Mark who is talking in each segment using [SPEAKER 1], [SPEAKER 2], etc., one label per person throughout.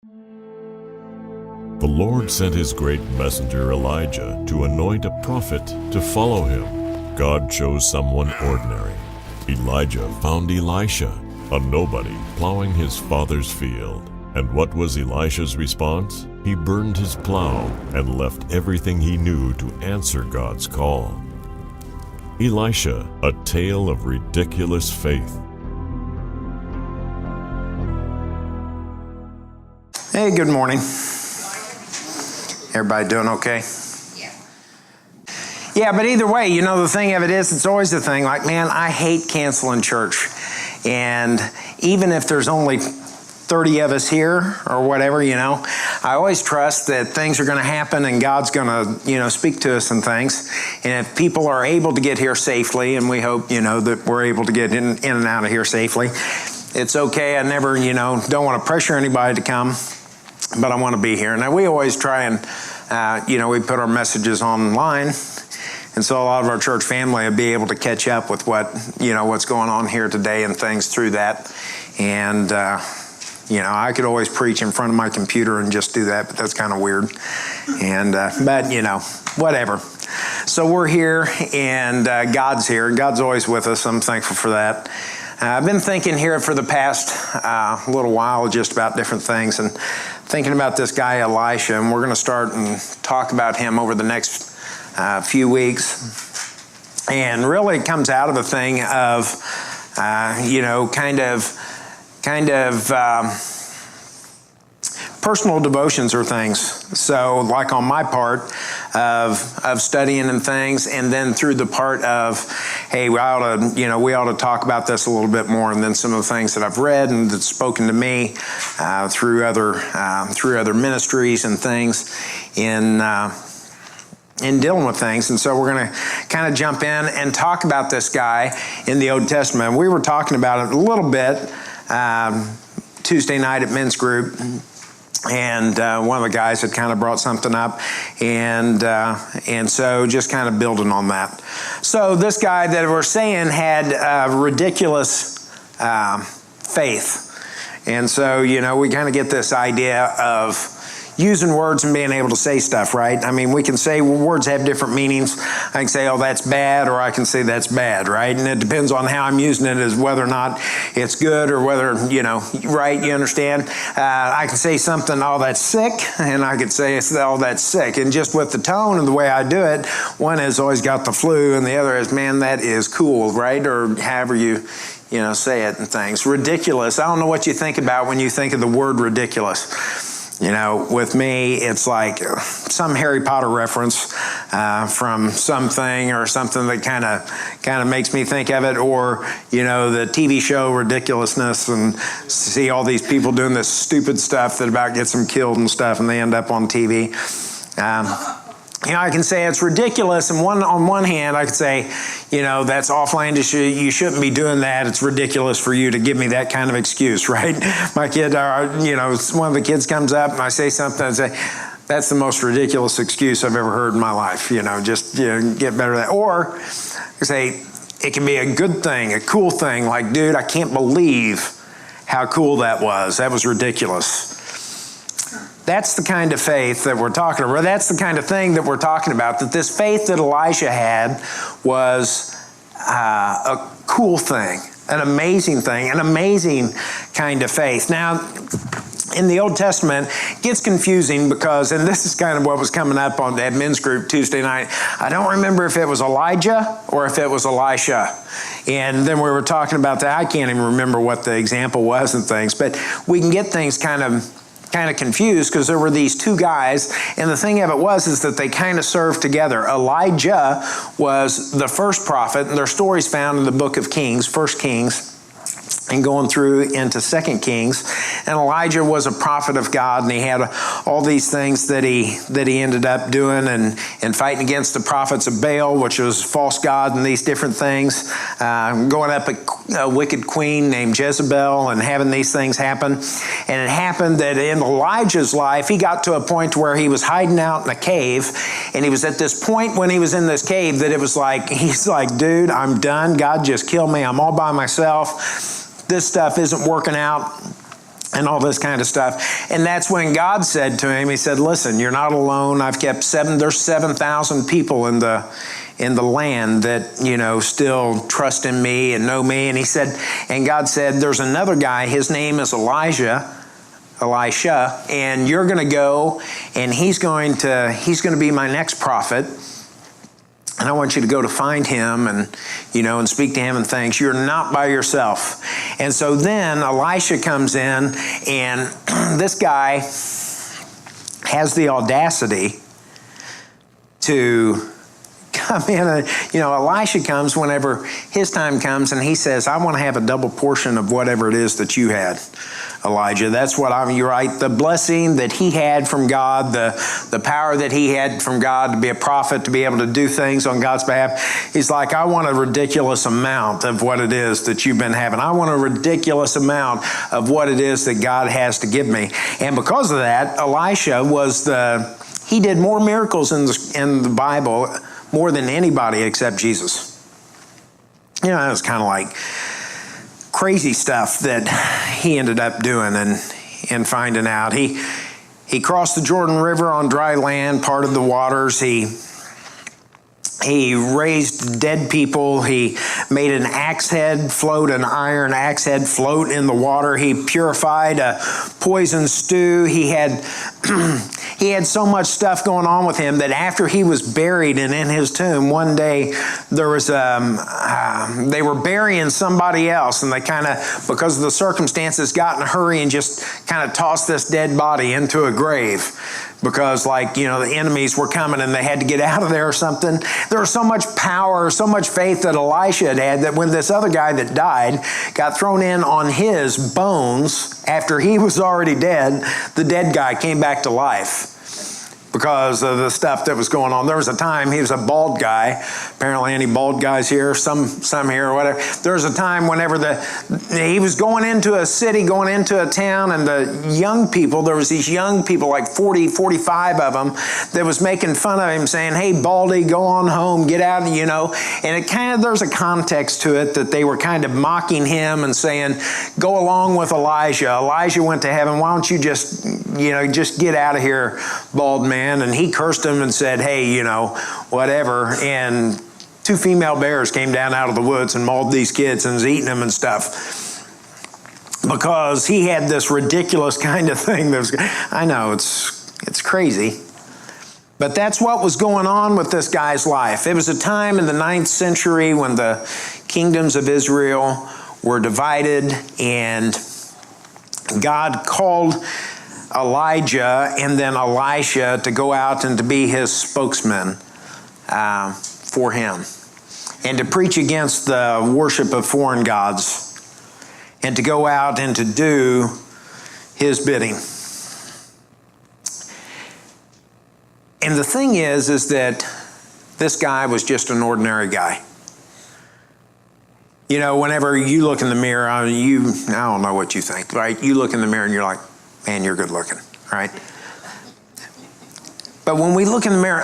[SPEAKER 1] The Lord sent his great messenger Elijah to anoint a prophet to follow him. God chose someone ordinary. Elijah found Elisha, a nobody, plowing his father's field. And what was Elisha's response? He burned his plow and left everything he knew to answer God's call. Elisha, a tale of ridiculous faith.
[SPEAKER 2] Hey, good morning. Everybody doing okay? Yeah, but either way, you know, the thing of it is, it's always the thing, like, man, I hate canceling church. And even if there's only 30 of us here or whatever, you know, I always trust that things are going to happen and God's going to, you know, speak to us and things. And if people are able to get here safely, and we hope, you know, that we're able to get in and out of here safely, it's okay. I never, you know, don't want to pressure anybody to come, but I want to be here. Now, we always try and, you know, we put our messages online. And so a lot of our church family will be able to catch up with what, you know, what's going on here today and things through that. And, you know, I could always preach in front of my computer and just do that, but that's kind of weird. And, but, you know, whatever. So we're here, and God's here. God's always with us. I'm thankful for that. I've been thinking here for the past little while just about different things, and thinking about this guy Elisha, and we're going to start and talk about him over the next few weeks. And really it comes out of a thing of, you know, kind of personal devotions or things. So like on my part of studying and things, and then through the part of, hey, we ought to talk about this a little bit more, and then some of the things that I've read and that's spoken to me through other ministries and things in dealing with things. And so we're going to kind of jump in and talk about this guy in the Old Testament. We were talking about it a little bit Tuesday night at men's group, and one of the guys had kind of brought something up, and so just kind of building on that. So this guy that we're saying had ridiculous faith. And so, you know, we kind of get this idea of using words and being able to say stuff, right? I mean, we can say words have different meanings. I can say, oh, that's bad, or I can say that's bad, right? And it depends on how I'm using it, as whether or not it's good or whether, you know, right, you understand? I can say something, oh, that's sick, and I could say, oh, that's sick. And just with the tone and the way I do it, one has always got the flu, and the other is, man, that is cool, right? Or however you know, say it and things. Ridiculous. I don't know what you think about when you think of the word ridiculous. You know, with me, it's like some Harry Potter reference from something or something that kind of makes me think of it, or, you know, the TV show Ridiculousness, and see all these people doing this stupid stuff that about gets them killed and stuff, and they end up on TV. You know, I can say it's ridiculous, and on one hand, I could say, you know, that's offlandish. You shouldn't be doing that. It's ridiculous for you to give me that kind of excuse, right? My kid, you know, one of the kids comes up and I say something and say, that's the most ridiculous excuse I've ever heard in my life. You know, just, you know, get better at that. Or I say, it can be a good thing, a cool thing. Like, dude, I can't believe how cool that was. That was ridiculous. That's the kind of faith that we're talking about. That's the kind of thing that we're talking about. That this faith that Elisha had was a cool thing, an amazing thing, an amazing kind of faith. Now, in the Old Testament, it gets confusing because, and this is kind of what was coming up on that men's group Tuesday night, I don't remember if it was Elijah or if it was Elisha. And then we were talking about that. I can't even remember what the example was and things, but we can get things kind of confused because there were these two guys, and the thing of it is that they kind of served together. Elijah was the first prophet, and their story's found in the book of Kings, 1 Kings, and going through into 2 Kings. And Elijah was a prophet of God, and he had all these things that he ended up doing and fighting against the prophets of Baal, which was false god, and these different things, going up a wicked queen named Jezebel and having these things happen. And it happened that in Elijah's life, he got to a point where he was hiding out in a cave, and he was at this point when he was in this cave that it was like, he's like, dude, I'm done. God just killed me. I'm all by myself. This stuff isn't working out. and all this kind of stuff. And that's when God said to him, he said, listen, you're not alone. I've kept there's 7,000 people in the land that, still trust in me and know me. And he said, and God said, there's another guy, his name is Elisha, and you're going to go, and he's going to be my next prophet. And I want you to go to find him and speak to him and things. You're not by yourself. And so then Elisha comes in, and this guy has the audacity to come in. And, Elisha comes whenever his time comes, and he says, I want to have a double portion of whatever it is that you had, Elijah. That's what you're right. The blessing that he had from God, the power that he had from God to be a prophet, to be able to do things on God's behalf. He's like, I want a ridiculous amount of what it is that you've been having. I want a ridiculous amount of what it is that God has to give me. And because of that, Elisha he did more miracles in the Bible, more than anybody except Jesus. It was kind of like crazy stuff that he ended up doing and finding out. He crossed the Jordan River on dry land, parted the waters. He raised dead people. He made an iron axe head float in the water. He purified a poison stew. He had so much stuff going on with him that after he was buried and in his tomb, one day there was they were burying somebody else, and they kind of, because of the circumstances, got in a hurry and just kind of tossed this dead body into a grave. Because the enemies were coming and they had to get out of there or something. There was so much power, so much faith that Elisha had that when this other guy that died got thrown in on his bones after he was already dead, the dead guy came back to life because of the stuff that was going on. There was a time, he was a bald guy. Apparently any bald guys here, some here or whatever. There was a time whenever he was going into a city, going into a town, and there was these young people, like 40, 45 of them, that was making fun of him, saying, hey, Baldy, go on home, get out, And it there's a context to it that they were kind of mocking him and saying, go along with Elijah. Elijah went to heaven. Why don't you just get out of here, bald man? And he cursed him and said, hey, whatever. And 2 female bears came down out of the woods and mauled these kids and was eating them and stuff. Because he had this ridiculous kind of thing. I know, it's crazy. But that's what was going on with this guy's life. It was a time in the 9th century when the kingdoms of Israel were divided, and God called Elijah and then Elisha to go out and to be his spokesman for him, and to preach against the worship of foreign gods, and to go out and to do his bidding. And the thing is that this guy was just an ordinary guy. Whenever you look in the mirror, I don't know what you think, right? You look in the mirror and you're like, man, you're good looking, right? But when we look in the mirror,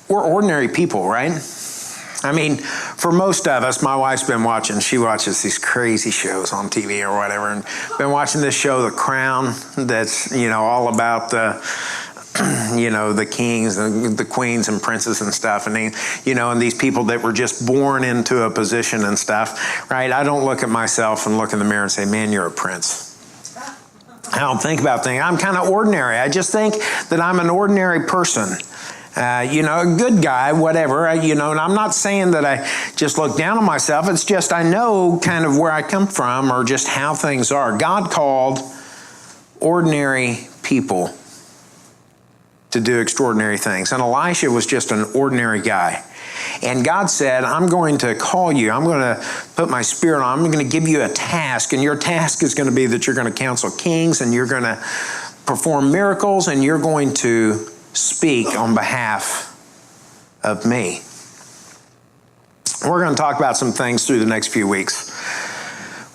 [SPEAKER 2] we're ordinary people, right? For most of us, my wife's been watching, she watches these crazy shows on TV or whatever, and been watching this show, The Crown, that's, all about the kings and the queens and princes and stuff, and and these people that were just born into a position and stuff, right? I don't look at myself and look in the mirror and say, man, you're a prince. I don't think about things. I'm kind of ordinary. I just think that I'm an ordinary person. A good guy, whatever, and I'm not saying that I just look down on myself. It's just I know kind of where I come from or just how things are. God called ordinary people to do extraordinary things. And Elisha was just an ordinary guy. And God said, I'm going to call you. I'm going to put my spirit on. I'm going to give you a task. And your task is going to be that you're going to counsel kings, and you're going to perform miracles, and you're going to speak on behalf of me. We're going to talk about some things through the next few weeks.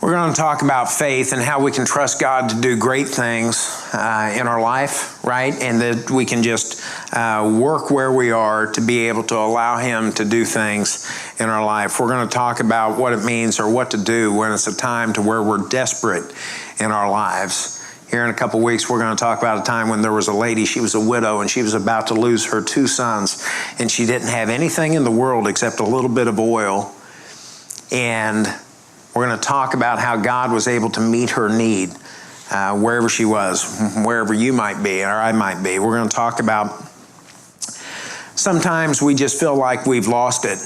[SPEAKER 2] We're going to talk about faith and how we can trust God to do great things in our life, right? And that we can just work where we are to be able to allow Him to do things in our life. We're going to talk about what it means or what to do when it's a time to where we're desperate in our lives. Here in a couple weeks, we're going to talk about a time when there was a lady, she was a widow, and she was about to lose her 2 sons, and she didn't have anything in the world except a little bit of oil. And we're going to talk about how God was able to meet her need wherever she was, wherever you might be or I might be. We're going to talk about sometimes we just feel like we've lost it,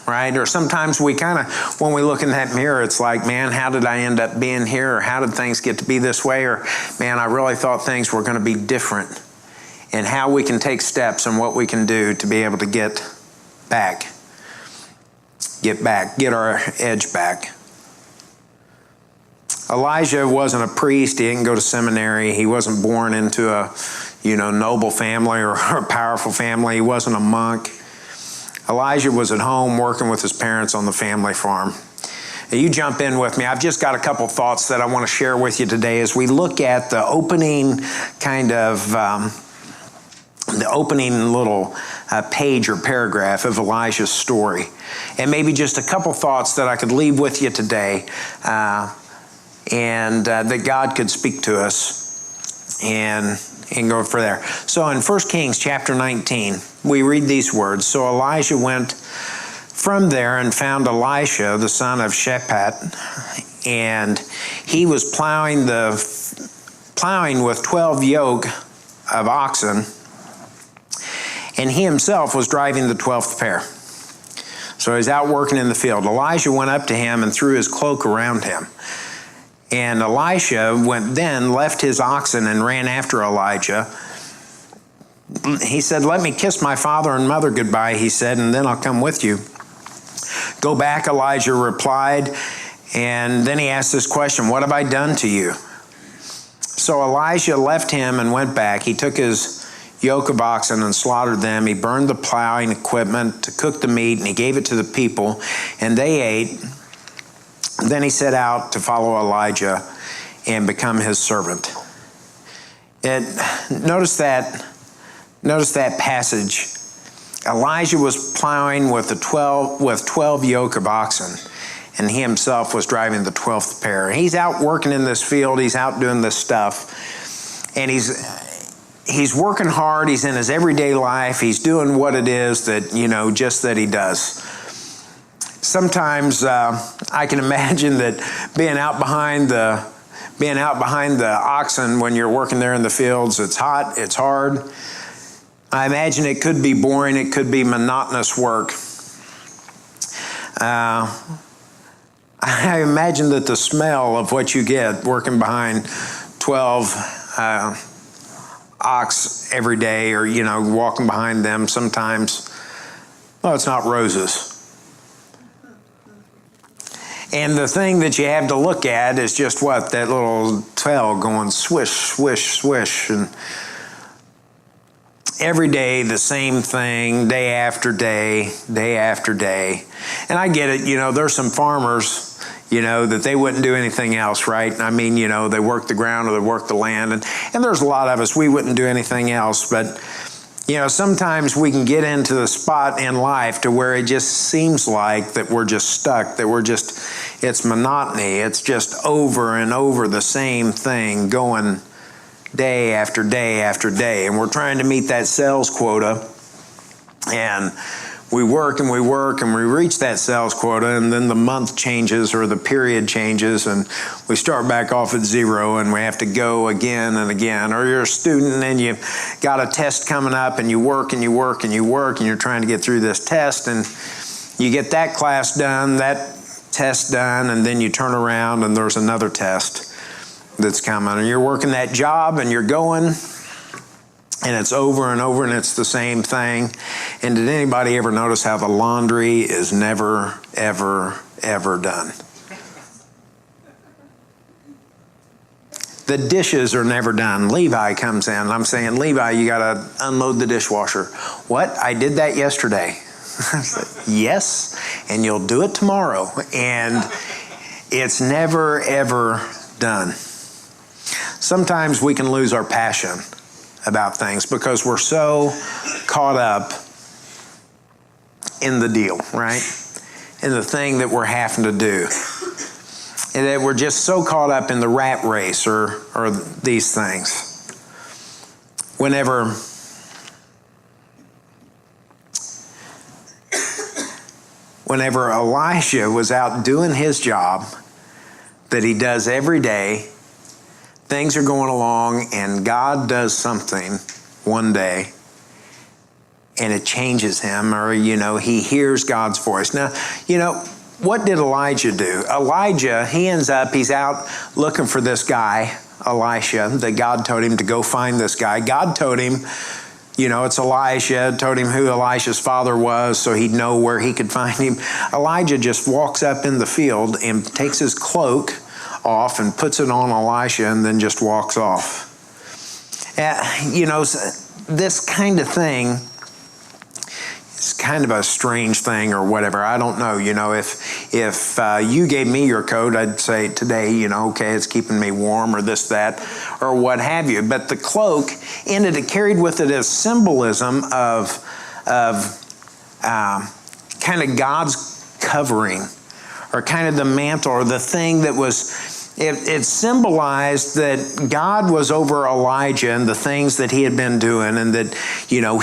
[SPEAKER 2] right? Or sometimes we kind of, when we look in that mirror, it's like, man, how did I end up being here? Or how did things get to be this way? Or, man, I really thought things were going to be different. And how we can take steps and what we can do to be able to get our edge back. Elijah wasn't a priest. He didn't go to seminary. He wasn't born into a, noble family or a powerful family. He wasn't a monk. Elijah was at home working with his parents on the family farm. Now, you jump in with me. I've just got a couple thoughts that I want to share with you today as we look at the opening little page or paragraph of Elijah's story. And maybe just a couple thoughts that I could leave with you today and that God could speak to us and go for there. So in 1 Kings chapter 19, we read these words. So Elijah went from there and found Elisha, the son of Shaphat, and he was plowing with 12 yoke of oxen, and he himself was driving the 12th pair. So he's out working in the field. Elijah went up to him and threw his cloak around him. And Elisha left his oxen and ran after Elijah. He said, "Let me kiss my father and mother goodbye," he said, "and then I'll come with you." "Go back," Elijah replied. And then he asked this question, "What have I done to you?" So Elijah left him and went back. He took his yoke of oxen and slaughtered them. He burned the plowing equipment to cook the meat, and he gave it to the people, and they ate. Then he set out to follow Elijah and become his servant. Notice that passage. Elijah was plowing with 12 yoke of oxen, and he himself was driving the 12th pair. He's out working in this field. He's out doing this stuff, and he's working hard. He's in his everyday life. He's doing what it is that that he does. Sometimes I can imagine that being out behind the oxen when you're working there in the fields, it's hot, it's hard. I imagine it could be boring, it could be monotonous work. I imagine that the smell of what you get working behind 12 ox every day, or walking behind them sometimes, it's not roses. And the thing that you have to look at is just that little tail going swish, swish, swish. And every day the same thing, day after day, day after day. And I get it, there's some farmers, that they wouldn't do anything else, right? I mean, they work the ground or they work the land. And there's a lot of us, we wouldn't do anything else. But sometimes we can get into the spot in life to where it just seems like that we're just stuck, that it's monotony. It's just over and over the same thing going day after day after day. And we're trying to meet that sales quota. And we work and we work and we reach that sales quota, and then the month changes or the period changes and we start back off at zero and we have to go again and again. Or you're a student and you've got a test coming up and you work and you work and you work and you're trying to get through this test, and you get that class done, that test done, and then you turn around and there's another test that's coming, and you're working that job and you're going, and it's over and over and it's the same thing. And did anybody ever notice how the laundry is never, ever, ever done? The dishes are never done. Levi comes in and I'm saying, "Levi, you got to unload the dishwasher." "What? I did that yesterday." I said, "Yes, and you'll do it tomorrow." And it's never, ever done. Sometimes we can lose our passion about things because we're so caught up in the deal, right? In the thing that we're having to do. and that we're just so caught up in the rat race or these things. Whenever Elisha was out doing his job that he does every day, things are going along, and God does something one day, and it changes him, or, he hears God's voice. Now, what did Elijah do? Elijah, he's out looking for this guy, Elisha, that God told him to go find this guy. God told him, it's Elisha, told him who Elisha's father was so he'd know where he could find him. Elijah just walks up in the field and takes his cloak off and puts it on Elisha and then just walks off. This kind of thing, it's kind of a strange thing or whatever. I don't know. If you gave me your coat, I'd say today, okay, it's keeping me warm or this, that, or what have you. But the cloak it carried with it a symbolism of kind of God's covering, or kind of the mantle, or the thing that was. It symbolized that God was over Elijah and the things that he had been doing, and that,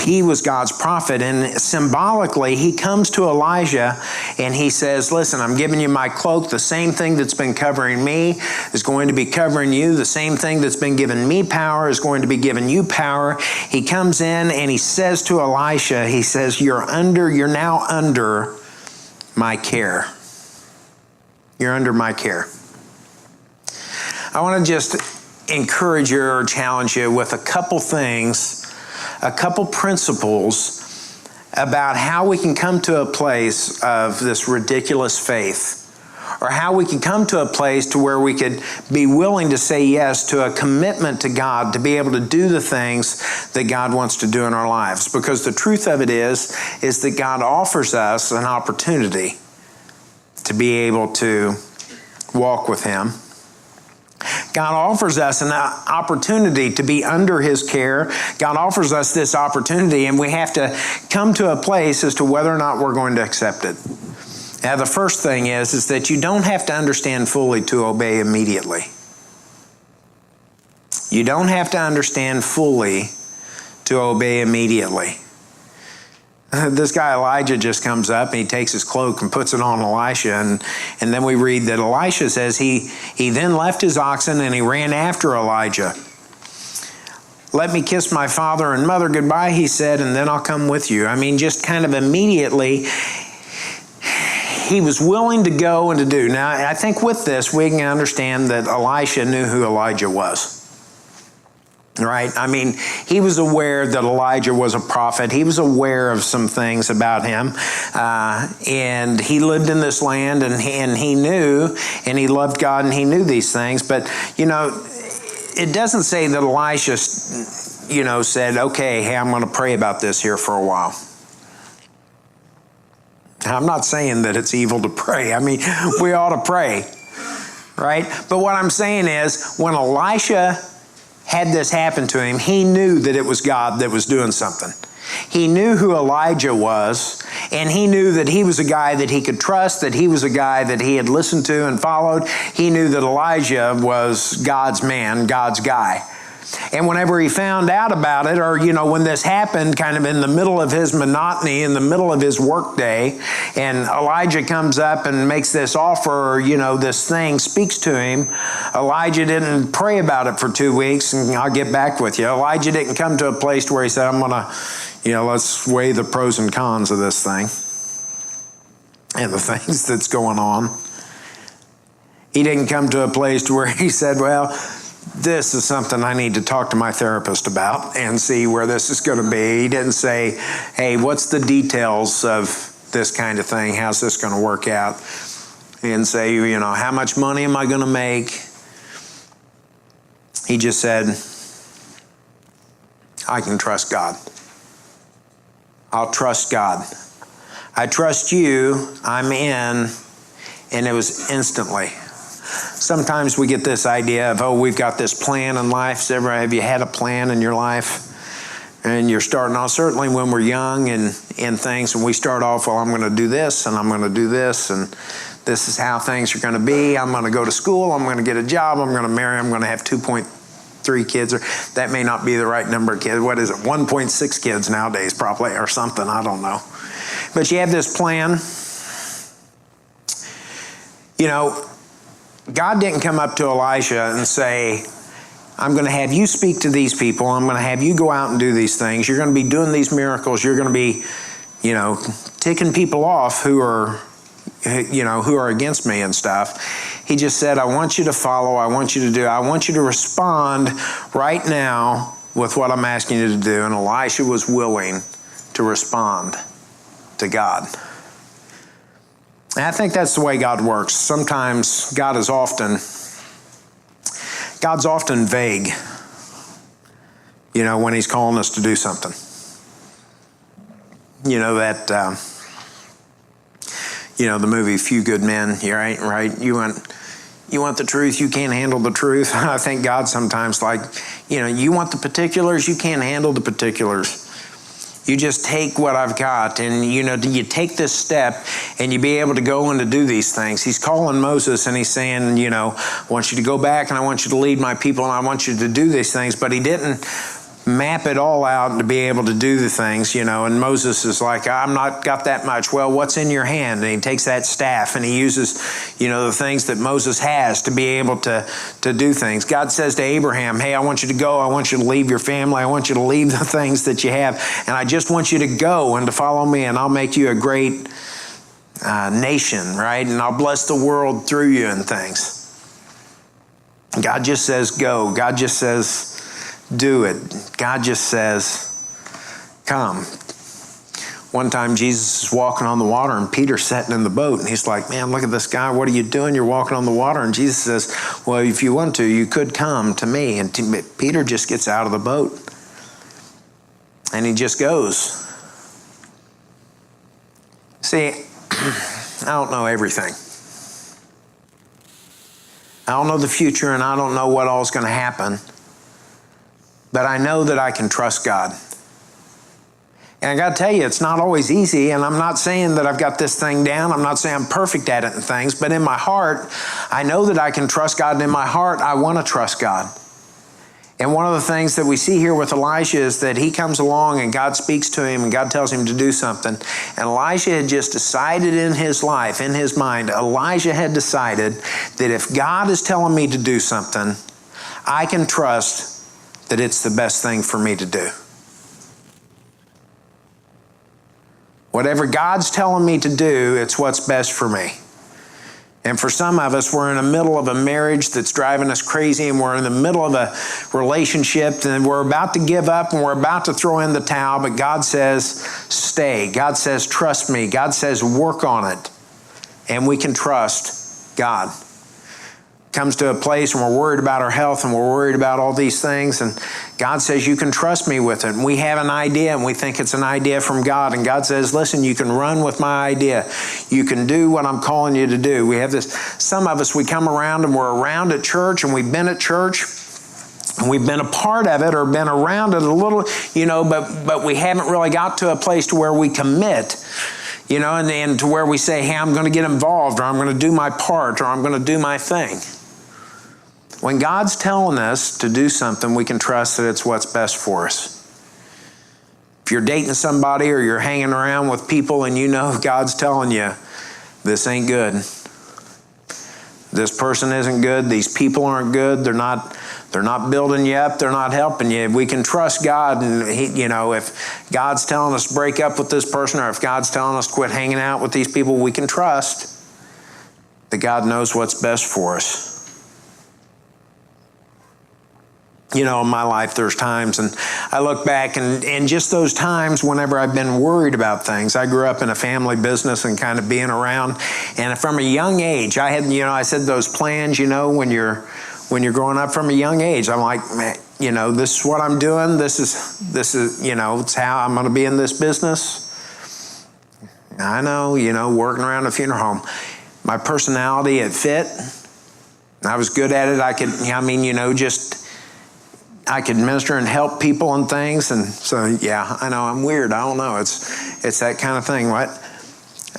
[SPEAKER 2] he was God's prophet. And symbolically, he comes to Elijah and he says, listen, I'm giving you my cloak. The same thing that's been covering me is going to be covering you. The same thing that's been giving me power is going to be giving you power. He comes in and he says to Elisha, he says, you're now under my care. You're under my care. I want to just encourage you or challenge you with a couple things, a couple principles about how we can come to a place of this ridiculous faith, or how we can come to a place to where we could be willing to say yes to a commitment to God to be able to do the things that God wants to do in our lives. Because the truth of it is that God offers us an opportunity to be able to walk with him. God offers us an opportunity to be under his care. God offers us this opportunity, and we have to come to a place as to whether or not we're going to accept it. Now, the first thing is that you don't have to understand fully to obey immediately. You don't have to understand fully to obey immediately. This guy Elijah just comes up and he takes his cloak and puts it on Elisha. And then we read that Elisha says he then left his oxen and he ran after Elijah. Let me kiss my father and mother goodbye, he said, and then I'll come with you. I mean, just kind of immediately, he was willing to go and to do. Now, I think with this, we can understand that Elisha knew who Elijah was. Right? I mean, he was aware that Elijah was a prophet. He was aware of some things about him. And he lived in this land, and he knew, and he loved God, and he knew these things. But, it doesn't say that Elisha, said, okay, hey, I'm going to pray about this here for a while. Now, I'm not saying that it's evil to pray. I mean, we ought to pray, right? But what I'm saying is, when Elisha had this happen to him, he knew that it was God that was doing something. He knew who Elijah was, and he knew that he was a guy that he could trust, that he was a guy that he had listened to and followed. He knew that Elijah was God's man, God's guy. And whenever he found out about it, or, when this happened kind of in the middle of his monotony, in the middle of his workday, and Elijah comes up and makes this offer, or, this thing speaks to him, Elijah didn't pray about it for 2 weeks, and I'll get back with you. Elijah didn't come to a place where he said, I'm going to, let's weigh the pros and cons of this thing and the things that's going on. He didn't come to a place to where he said, well, this is something I need to talk to my therapist about and see where this is going to be. He didn't say, hey, what's the details of this kind of thing? How's this going to work out? He didn't say, how much money am I going to make? He just said, I can trust God. I'll trust God. I trust you. I'm in. And it was instantly. Sometimes we get this idea of, we've got this plan in life. Have you had a plan in your life? And you're starting off, certainly when we're young and things, and we start off, well, I'm going to do this, and I'm going to do this, and This is how things are going to be. I'm going to go to school. I'm going to get a job. I'm going to marry. I'm going to have 2.3 kids. Or that may not be the right number of kids. What is it? 1.6 kids nowadays, probably, or something. I don't know. But you have this plan. You know, God didn't come up to Elisha and say, I'm going to have you speak to these people. I'm going to have you go out and do these things. You're going to be doing these miracles. You're going to be, ticking people off who are against me and stuff. He just said, I want you to follow. I want you to do. I want you to respond right now with what I'm asking you to do. And Elisha was willing to respond to God. And I think that's the way God works. Sometimes God's often vague, when he's calling us to do something. The movie Few Good Men, right? You want the truth, you can't handle the truth. I think God sometimes you want the particulars, you can't handle the particulars. You just take what I've got and, you take this step and you be able to go and to do these things. He's calling Moses and he's saying, I want you to go back and I want you to lead my people and I want you to do these things. But he didn't map it all out to be able to do the things, and Moses is like, I'm not got that much. Well, what's in your hand? And he takes that staff and he uses, the things that Moses has to be able to do things. God says to Abraham, hey, I want you to go. I want you to leave your family. I want you to leave the things that you have. And I just want you to go and to follow me and I'll make you a great nation, right? And I'll bless the world through you and things. God just says, go. God just says, do it. God just says, come. One time Jesus is walking on the water and Peter's sitting in the boat and he's like, man, look at this guy. What are you doing? You're walking on the water. And Jesus says, well, if you want to, you could come to me. And Peter just gets out of the boat and he just goes. See, I don't know everything. I don't know the future and I don't know what all is going to happen. But I know that I can trust God. And I got to tell you, it's not always easy. And I'm not saying that I've got this thing down. I'm not saying I'm perfect at it and things. But in my heart, I know that I can trust God. And in my heart, I want to trust God. And one of the things that we see here with Elisha is that he comes along and God speaks to him and God tells him to do something. And Elisha had just decided in his life, in his mind, Elijah had decided that if God is telling me to do something, I can trust that it's the best thing for me to do. Whatever God's telling me to do, it's what's best for me. And for some of us, we're in the middle of a marriage that's driving us crazy, and we're in the middle of a relationship, and we're about to give up, and we're about to throw in the towel, but God says, stay. God says, trust me. God says, work on it. And we can trust God. Comes to a place and we're worried about our health and we're worried about all these things, and God says you can trust me with it. And we have an idea and we think it's an idea from God, and God says, listen, you can run with my idea. You can do what I'm calling you to do. We have this, some of us, we come around and we're around at church and we've been at church and we've been a part of it or been around it a little, but we haven't really got to a place to where we commit. And to where we say, hey, I'm going to get involved, or I'm going to do my part, or I'm going to do my thing. When God's telling us to do something, we can trust that it's what's best for us. If you're dating somebody or you're hanging around with people and God's telling you, this ain't good. This person isn't good. These people aren't good. They're not building you up. They're not helping you. We can trust God. And if God's telling us to break up with this person, or if God's telling us to quit hanging out with these people, we can trust that God knows what's best for us. In my life, there's times, and I look back and just those times whenever I've been worried about things. I grew up in a family business and kind of being around. And from a young age, I had, I said those plans, when you're growing up from a young age. I'm like, man, this is what I'm doing. This is, it's how I'm going to be in this business. I know, working around a funeral home. My personality, it fit. I was good at it. I could, I could minister and help people and things. And so, yeah, I know I'm weird. I don't know. It's that kind of thing. What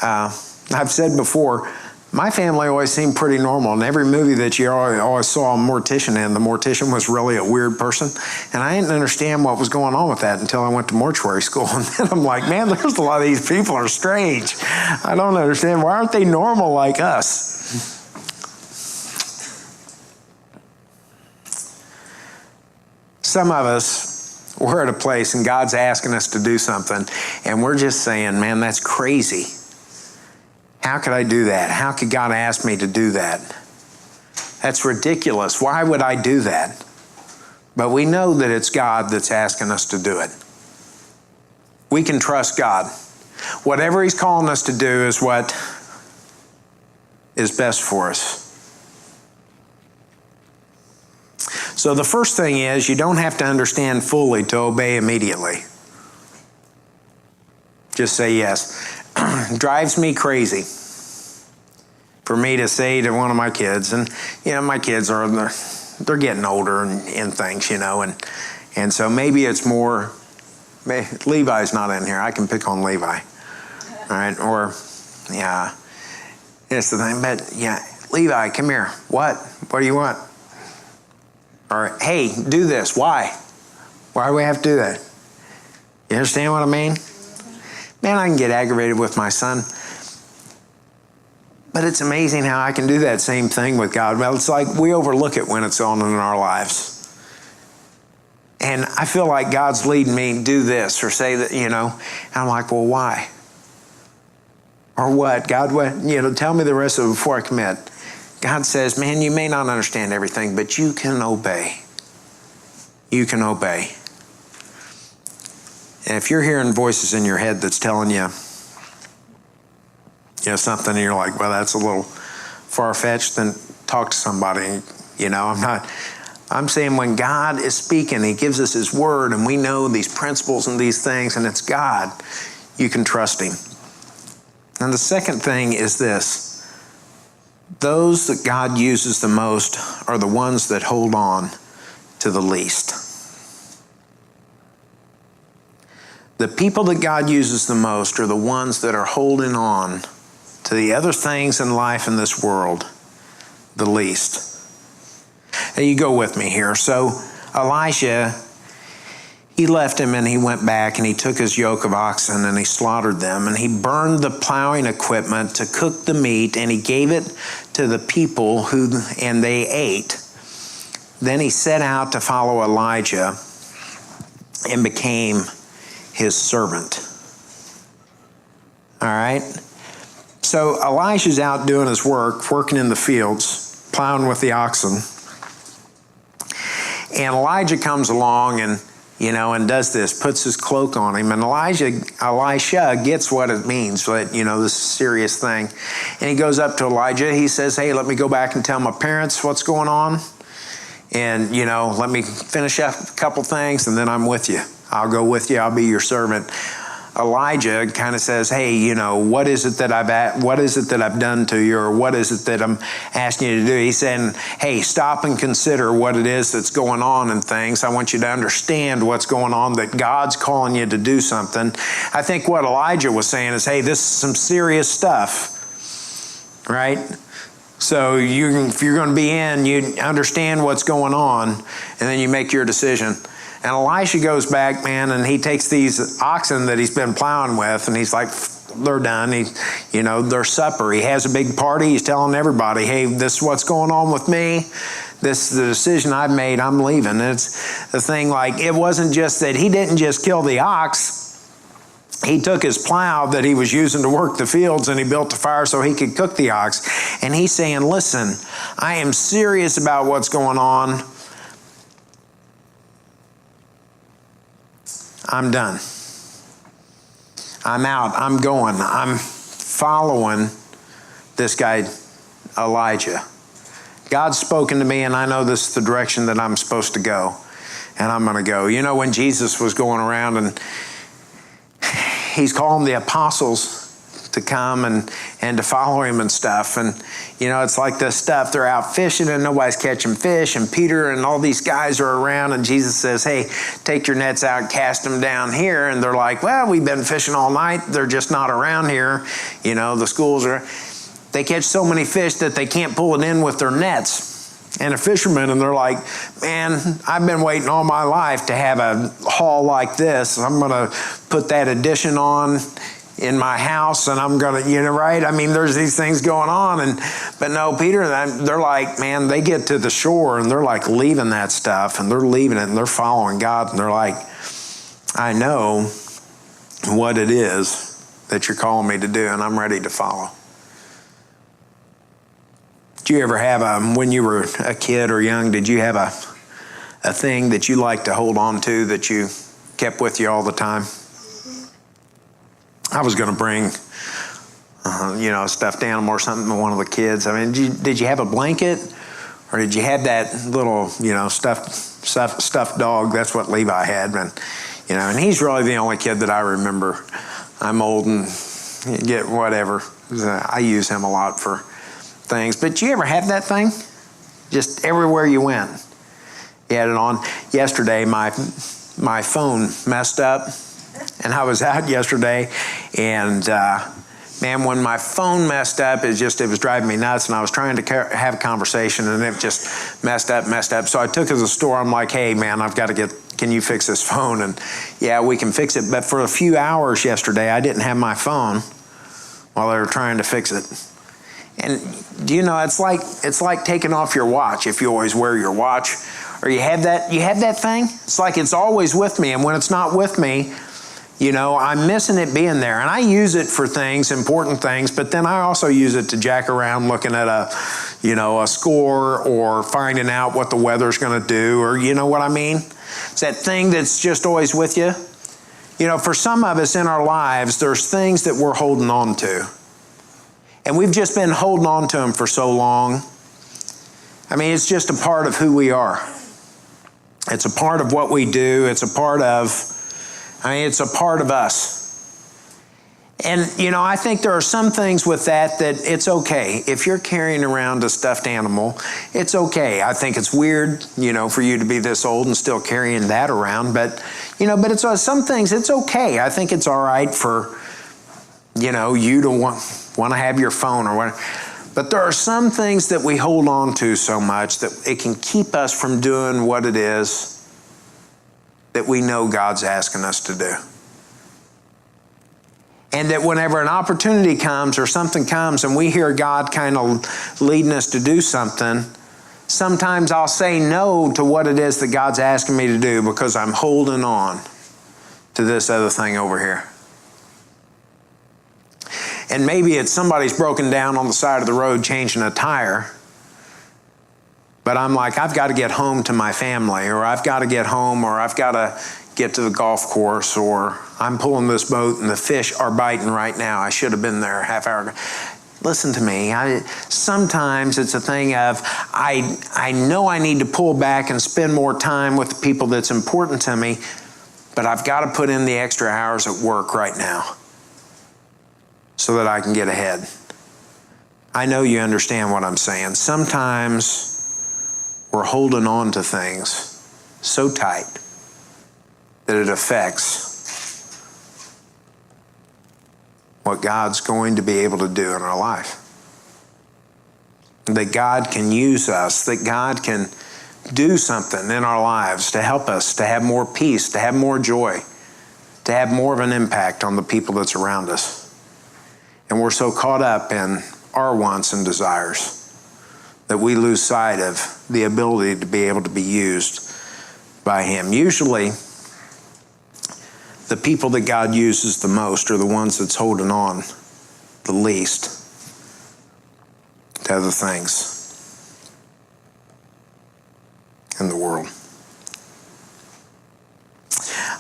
[SPEAKER 2] I've said before, My family always seemed pretty normal. In every movie that you always saw a mortician in, the mortician was really a weird person. And I didn't understand what was going on with that until I went to mortuary school. And then I'm like, man, there's a lot of these people are strange. I don't understand. Why aren't they normal like us? Some of us, we're at a place and God's asking us to do something, and we're just saying, man, that's crazy. How could I do that? How could God ask me to do that? That's ridiculous. Why would I do that? But we know that it's God that's asking us to do it. We can trust God. Whatever He's calling us to do is what is best for us. So the first thing is, you don't have to understand fully to obey immediately. Just say yes. Drives me crazy for me to say to one of my kids, and my kids they're getting older and things, and so maybe it's more. Levi's not in here. I can pick on Levi, all right? Or it's the thing. But Levi, come here. What do you want? Or, hey, do this. Why? Why do we have to do that? You understand what I mean? Man, I can get aggravated with my son. But it's amazing how I can do that same thing with God. Well, it's like we overlook it when it's on in our lives. And I feel like God's leading me to do this or say that, and I'm like, well, why? Or what? God, tell me the rest of it before I commit. God says, man, you may not understand everything, but you can obey. You can obey. And if you're hearing voices in your head that's telling you, something, and you're like, well, that's a little far-fetched, then talk to somebody. I'm saying when God is speaking, He gives us His word, and we know these principles and these things, and it's God, you can trust Him. And the second thing is this. Those that God uses the most are the ones that hold on to the least. The people that God uses the most are the ones that are holding on to the other things in life in this world the least. Now you go with me here. So Elisha, he left him and he went back and he took his yoke of oxen and he slaughtered them and he burned the plowing equipment to cook the meat and he gave it to the people and they ate. Then he set out to follow Elijah and became his servant. All right? So Elisha's out doing his work, working in the fields, plowing with the oxen. And Elijah comes along and does this, puts his cloak on him. And Elisha gets what it means, that, this is a serious thing. And he goes up to Elijah. He says, hey, let me go back and tell my parents what's going on. And, let me finish up a couple things and then I'm with you. I'll go with you. I'll be your servant. Elijah kind of says, hey, what is it that I've done to you, or what is it that I'm asking you to do? He's saying, hey, stop and consider what it is that's going on and things. I want you to understand what's going on, that God's calling you to do something. I think what Elijah was saying is, hey, this is some serious stuff, right? So if you're going to be in, you understand what's going on, and then you make your decision. And Elisha goes back, man, and he takes these oxen that he's been plowing with, and he's like, they're done. Their supper. He has a big party. He's telling everybody, hey, this is what's going on with me. This is the decision I've made. I'm leaving. And it's the thing, like, it wasn't just that he didn't just kill the ox. He took his plow that he was using to work the fields and he built a fire so he could cook the ox. And he's saying, listen, I am serious about what's going on. I'm done. I'm out. I'm going. I'm following this guy, Elijah. God's spoken to me, and I know this is the direction that I'm supposed to go, and I'm going to go. When Jesus was going around and he's calling the apostles to come and to follow him and stuff. And, it's like this stuff. They're out fishing and nobody's catching fish. And Peter and all these guys are around. And Jesus says, hey, take your nets out, cast them down here. And they're like, well, we've been fishing all night. They're just not around here. The schools are. they catch so many fish that they can't pull it in with their nets. And a fisherman, and they're like, man, I've been waiting all my life to have a haul like this. I'm going to put that addition on in my house, and I'm going to, right? I mean, there's these things going on. But no, Peter, they're like, man, they get to the shore, and they're like leaving that stuff, and they're leaving it, and they're following God. And they're like, I know what it is that you're calling me to do, and I'm ready to follow. Did you ever have when you were a kid or young, did you have a thing that you liked to hold on to that you kept with you all the time? I was going to bring, a stuffed animal or something to one of the kids. I mean, did you have a blanket? Or did you have that little, stuffed dog? That's what Levi had. And he's really the only kid that I remember. I'm old and get whatever. I use him a lot for things. But you ever have that thing? Just everywhere you went, you had it on. Yesterday, my phone messed up, and I was out yesterday, and man, when my phone messed up, it was driving me nuts, and I was trying to have a conversation, and it just messed up. So I took it to the store. I'm like, hey, man, can you fix this phone? And yeah, we can fix it. But for a few hours yesterday, I didn't have my phone while they were trying to fix it. And it's like taking off your watch if you always wear your watch, or you have that thing. It's like it's always with me, and when it's not with me, I'm missing it being there. And I use it for things, important things, but then I also use it to jack around looking at a score or finding out what the weather's going to do, or you know what I mean? It's that thing that's just always with you. For some of us in our lives, there's things that we're holding on to. And we've just been holding on to them for so long. I mean, it's just a part of who we are. It's a part of what we do. It's a part of us. And, I think there are some things with that it's okay. If you're carrying around a stuffed animal, it's okay. I think it's weird, for you to be this old and still carrying that around. But, but it's some things, it's okay. I think it's all right for, you to want to have your phone or whatever. But there are some things that we hold on to so much that it can keep us from doing what it is that we know God's asking us to do. And that whenever an opportunity comes or something comes and we hear God kind of leading us to do something, sometimes I'll say no to what it is that God's asking me to do because I'm holding on to this other thing over here. And maybe it's somebody's broken down on the side of the road changing a tire. But I'm like, I've got to get home to my family, or I've got to get home, or I've got to get to the golf course, or I'm pulling this boat and the fish are biting right now. I should have been there a half hour ago. Listen to me. Sometimes it's a thing of, I know I need to pull back and spend more time with the people that's important to me, but I've got to put in the extra hours at work right now so that I can get ahead. I know you understand what I'm saying. Sometimes we're holding on to things so tight that it affects what God's going to be able to do in our life. That God can use us, that God can do something in our lives to help us to have more peace, to have more joy, to have more of an impact on the people that's around us. And we're so caught up in our wants and desires that we lose sight of the ability to be able to be used by Him. Usually, the people that God uses the most are the ones that's holding on the least to other things in the world.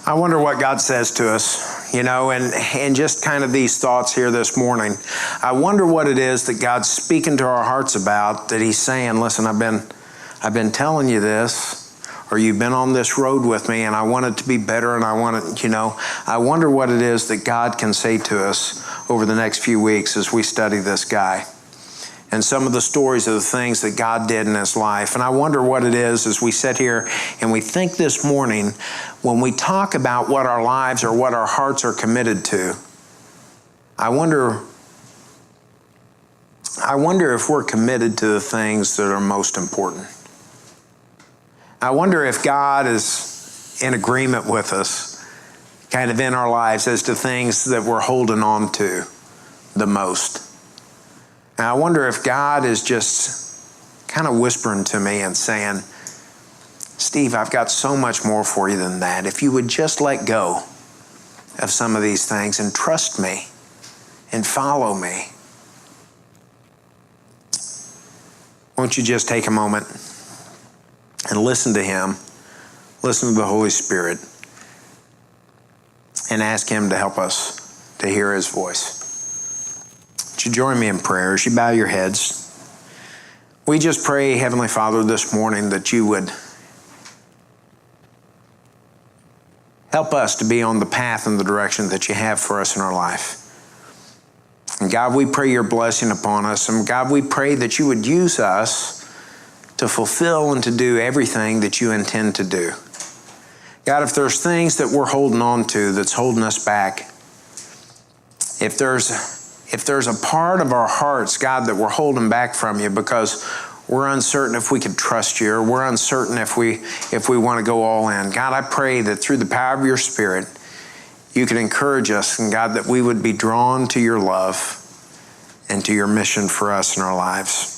[SPEAKER 2] I wonder what God says to us, and just kind of these thoughts here this morning. I wonder what it is that God's speaking to our hearts about, that He's saying, listen, I've been telling you this, or you've been on this road with me, and I want it to be better, and I want it, I wonder what it is that God can say to us over the next few weeks as we study this guy. And some of the stories of the things that God did in his life. And I wonder what it is as we sit here and we think this morning, when we talk about what our lives or what our hearts are committed to, I wonder I wonder if we're committed to the things that are most important. I wonder if God is in agreement with us, kind of in our lives, as to things that we're holding on to the most. And I wonder if God is just kind of whispering to me and saying, Steve, I've got so much more for you than that. If you would just let go of some of these things and trust me and follow me. Won't you just take a moment and listen to him, listen to the Holy Spirit, and ask him to help us to hear his voice. Would you join me in prayer as you bow your heads? We just pray, Heavenly Father, this morning that you would help us to be on the path and the direction that you have for us in our life. And God, we pray your blessing upon us. And God, we pray that you would use us to fulfill and to do everything that you intend to do. God, if there's things that we're holding on to that's holding us back, if there's a part of our hearts, God, that we're holding back from you because we're uncertain if we can trust you, or we're uncertain if we want to go all in, God, I pray that through the power of your Spirit, you can encourage us, and God, that we would be drawn to your love and to your mission for us in our lives.